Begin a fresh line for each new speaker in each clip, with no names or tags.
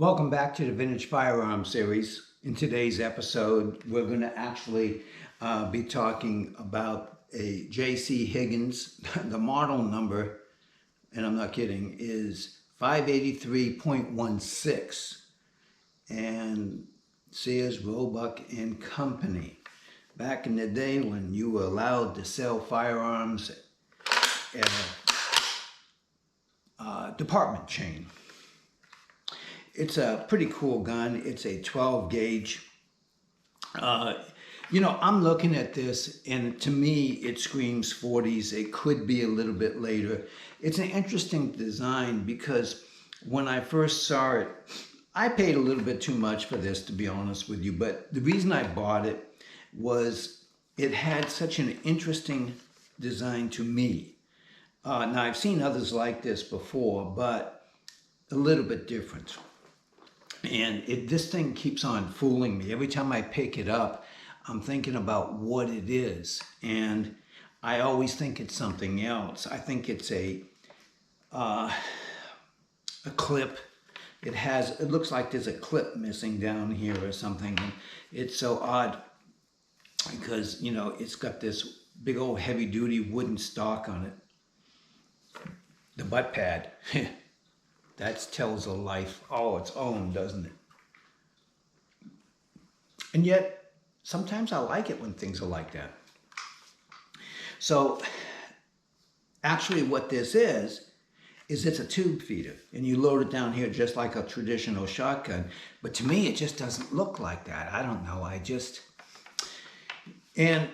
Welcome back to the Vintage Firearm series. In today's episode, we're going to actually be talking about a JC Higgins. The model number, and I'm not kidding, is 583.16, and Sears, Roebuck and Company. Back in the day when you were allowed to sell firearms at a department chain. It's a pretty cool gun. It's a 12 gauge. I'm looking at this and to me it screams 40s. It could be a little bit later. It's an interesting design because when I first saw it, I paid a little bit too much for this, to be honest with you, but the reason I bought it was it had such an interesting design to me. Now I've seen others like this before, but a little bit different. And this thing keeps on fooling me. Every time I pick it up, I'm thinking about what it is. And I always think it's something else. I think it's a clip. It looks like there's a clip missing down here or something. And it's so odd because, it's got this big old heavy duty wooden stock on it. The butt pad. That tells a life all its own, doesn't it? And yet, sometimes I like it when things are like that. So, actually what this is it's a tube feeder. And you load it down here just like a traditional shotgun. But to me, it just doesn't look like that. I don't know, And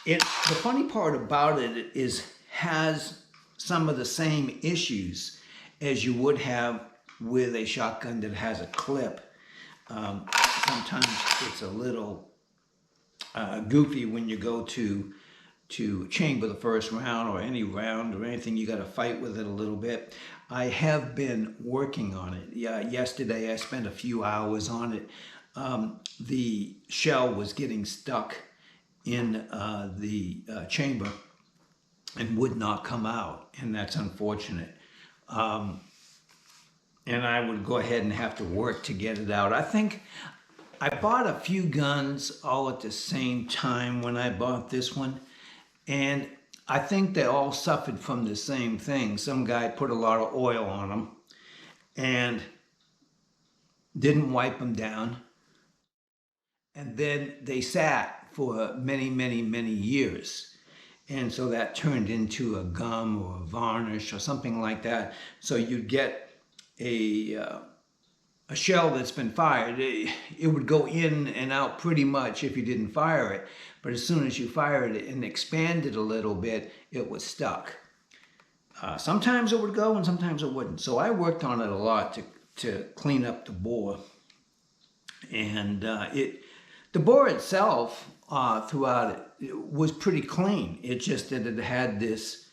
the funny part about it is has some of the same issues as you would have with a shotgun that has a clip. Sometimes it's a little goofy when you go to chamber the first round or any round or anything. You got to fight with it a little bit. I have been working on it. Yesterday I spent a few hours on it. The shell was getting stuck in the chamber and would not come out, and that's unfortunate. And I would go ahead and have to work to get it out. I think I bought a few guns all at the same time when I bought this one, and I think they all suffered from the same thing. Some guy put a lot of oil on them and didn't wipe them down, and then they sat for many, many, many years. And so that turned into a gum or a varnish or something like that. So you'd get a shell that's been fired. It would go in and out pretty much if you didn't fire it. But as soon as you fired it and expanded a little bit, it was stuck. Sometimes it would go and sometimes it wouldn't. So I worked on it a lot to clean up the bore. And the bore itself, throughout it was pretty clean. It just that it had this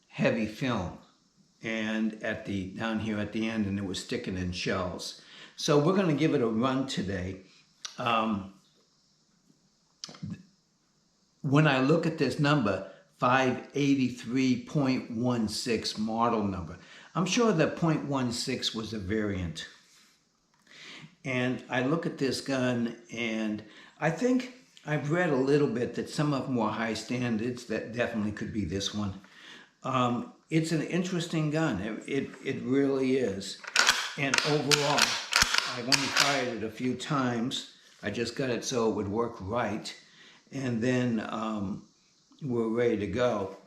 heavy film and down here at the end, and it was sticking in shells. So we're going to give it a run today. When I look at this number, 583.16 model number, I'm sure that .16 was a variant. And I look at this gun and I think I've read a little bit that some of them were high standards. That definitely could be this one. It's an interesting gun. It really is. And overall, I've only fired it a few times. I just got it so it would work right. And then we're ready to go.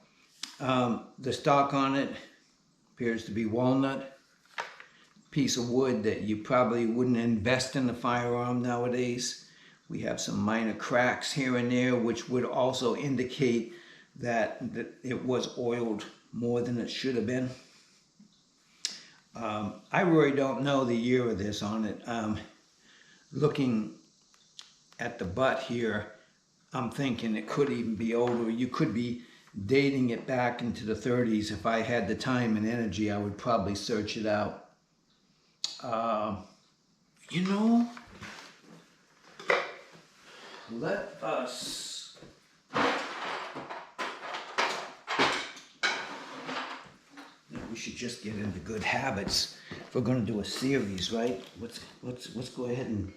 The stock on it appears to be walnut. Piece of wood that you probably wouldn't invest in a firearm nowadays. We have some minor cracks here and there, which would also indicate that it was oiled more than it should have been. I really don't know the year of this on it. Looking at the butt here, I'm thinking it could even be older. You could be dating it back into the 30s. If I had the time and energy, I would probably search it out. Let us we should just get into good habits if we're going to do a series, right? Let's go ahead and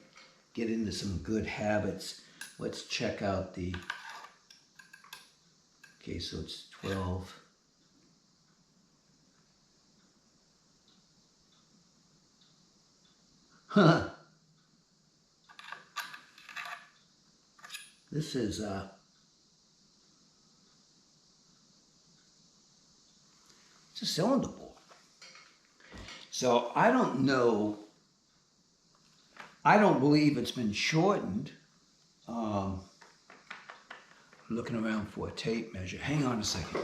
get into some good habits. Let's check out the. Okay, so it's 12. Huh. This is it's a cylinder bore. So I don't know. I don't believe it's been shortened. Looking around for a tape measure. Hang on a second.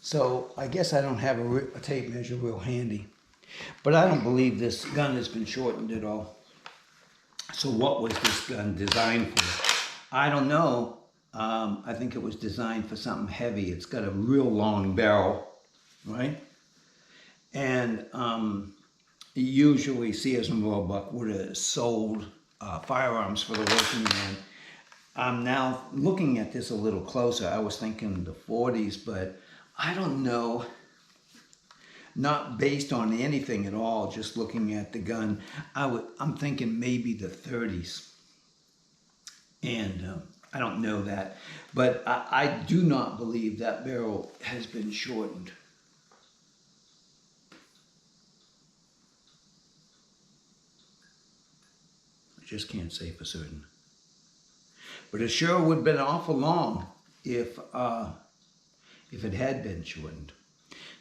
So I guess I don't have a tape measure real handy. But I don't believe this gun has been shortened at all. So what was this gun designed for? I don't know. I think it was designed for something heavy. It's got a real long barrel, right? And usually Sears and Roebuck would have sold firearms for the working man. I'm now looking at this a little closer. I was thinking the 40s, but I don't know. Not based on anything at all, just looking at the gun. I'm thinking maybe the 30s. And I don't know that. But I do not believe that barrel has been shortened. I just can't say for certain. But it sure would have been awful long if it had been shortened.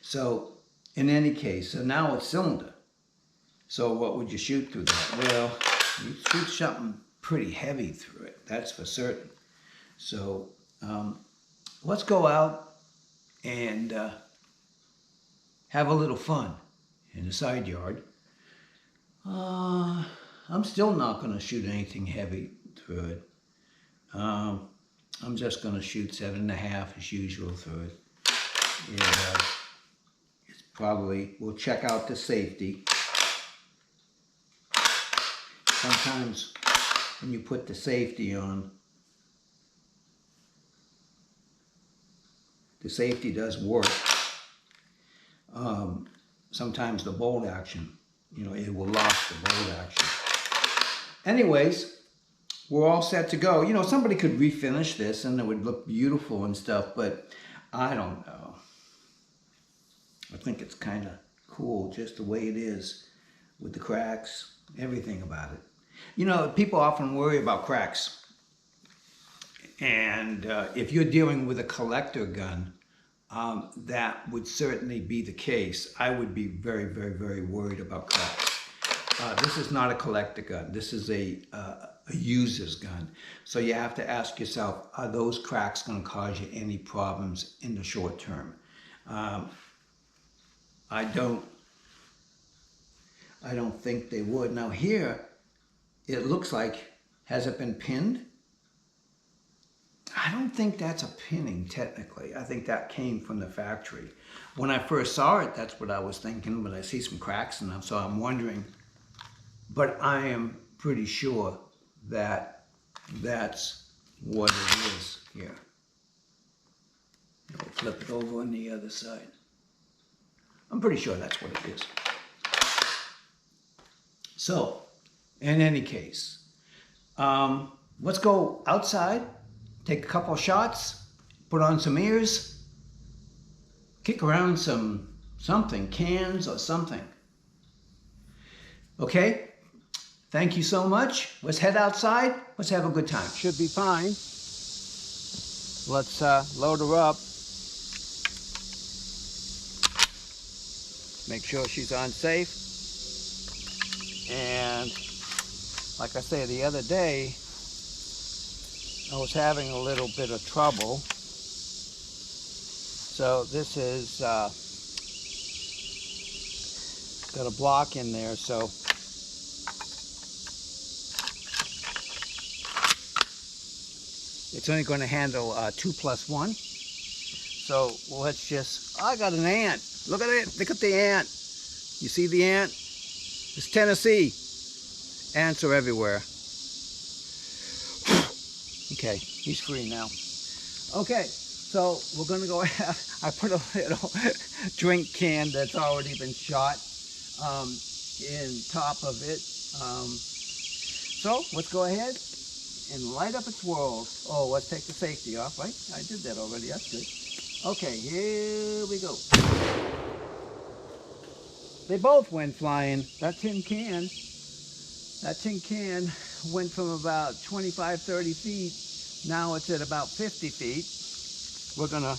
So in any case, so now it's cylinder. So what would you shoot through that? Well, you shoot something pretty heavy through it, that's for certain. So let's go out and have a little fun in the side yard. I'm still not going to shoot anything heavy through it. I'm just going to shoot 7.5 as usual through it. Yeah, it's probably, we'll check out the safety. Sometimes when you put the safety on, the safety does work. Sometimes the bolt action, it will lock the bolt action. Anyways, we're all set to go. Somebody could refinish this and it would look beautiful and stuff, but I don't know. I think it's kind of cool just the way it is with the cracks, everything about it. People often worry about cracks. And if you're dealing with a collector gun, that would certainly be the case. I would be very, very, very worried about cracks. This is not a collector gun. This is a user's gun. So you have to ask yourself, are those cracks going to cause you any problems in the short term? I don't think they would. Now here, it looks like, has it been pinned? I don't think that's a pinning technically. I think that came from the factory. When I first saw it, that's what I was thinking, but I see some cracks in them, so I'm wondering. But I am pretty sure that that's what it is here. We'll flip it over on the other side. I'm pretty sure that's what it is. So, in any case, let's go outside, take a couple shots, put on some ears, kick around something, cans or something. Okay? Thank you so much. Let's head outside. Let's have a good time. Should be fine. Let's load her up. Make sure she's on safe. And like I say, the other day, I was having a little bit of trouble. So this is got a block in there, so it's only going to handle 2+1. So let's just, I got an ant. Look at it, look at the ant. You see the ant? It's Tennessee. Ants are everywhere. Okay, he's free now. Okay, So we're gonna go ahead. I put a little drink can that's already been shot in top of it. So let's go ahead and light up its whirls. Oh, let's take the safety off, right? I did that already, that's good. Okay, here we go. They both went flying. That tin can went from about 25, 30 feet. Now it's at about 50 feet. We're gonna,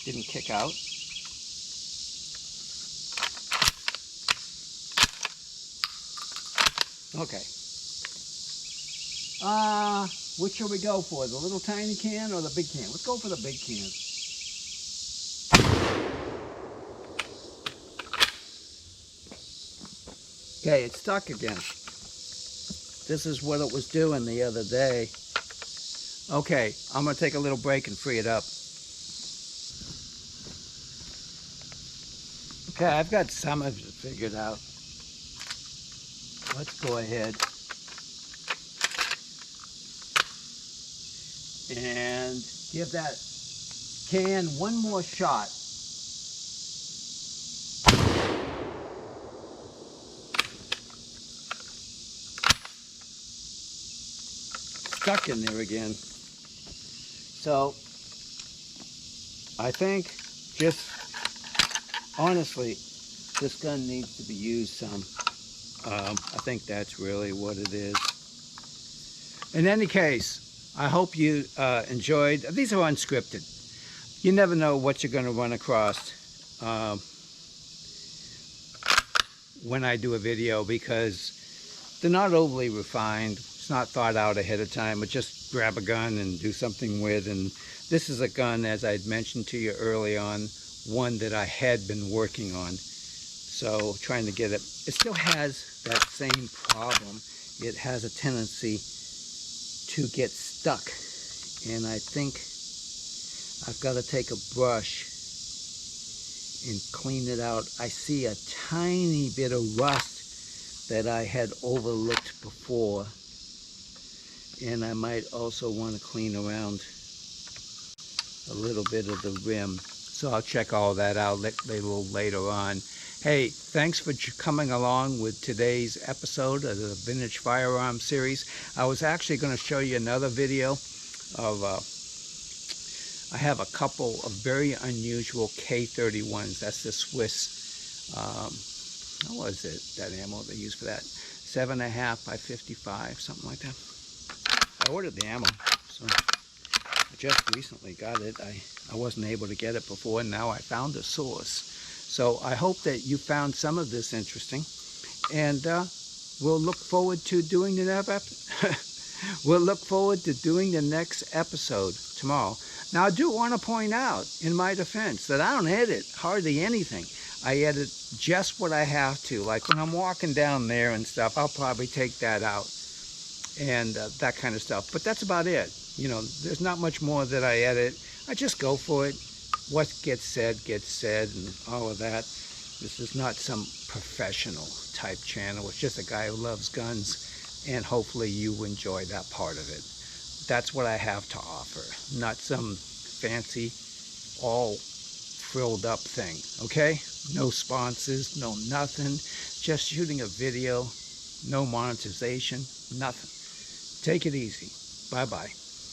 didn't kick out. Okay. Which shall we go for? The little tiny can or the big can? Let's go for the big can. Okay, it's stuck again. This is what it was doing the other day. Okay, I'm gonna take a little break and free it up. Okay, I've got some of it figured out. Let's go ahead and give that can one more shot. Stuck in there again. So I think, just honestly, this gun needs to be used some. I think that's really what it is. In any case, I hope you enjoyed. These are unscripted. You never know what you're going to run across when I do a video, because they're not overly refined. It's not thought out ahead of time, but just grab a gun and do something with. And this is a gun, as I'd mentioned to you early on, one that I had been working on. So trying to get it. It still has that same problem. It has a tendency to get stuck. And I think I've got to take a brush and clean it out. I see a tiny bit of rust that I had overlooked before. And I might also want to clean around a little bit of the rim. So I'll check all that out a little later on. Hey, thanks for coming along with today's episode of the Vintage Firearm series. I was actually going to show you another video of, I have a couple of very unusual K31s. That's the Swiss, what was it, that ammo they use for that? 7.5 by 55, something like that. I ordered the ammo, so I just recently got it. I wasn't able to get it before, and now I found a source. So I hope that you found some of this interesting, and we'll look forward to doing the next episode tomorrow. Now I do want to point out, in my defense, that I don't edit hardly anything. I edit just what I have to. Like when I'm walking down there and stuff, I'll probably take that out and that kind of stuff. But that's about it. You know, there's not much more that I edit. I just go for it. What gets said, and all of that. This is not some professional type channel. It's just a guy who loves guns, and hopefully you enjoy that part of it. That's what I have to offer. Not some fancy, all frilled up thing, okay? No sponsors, no nothing. Just shooting a video, no monetization, nothing. Take it easy. Bye-bye.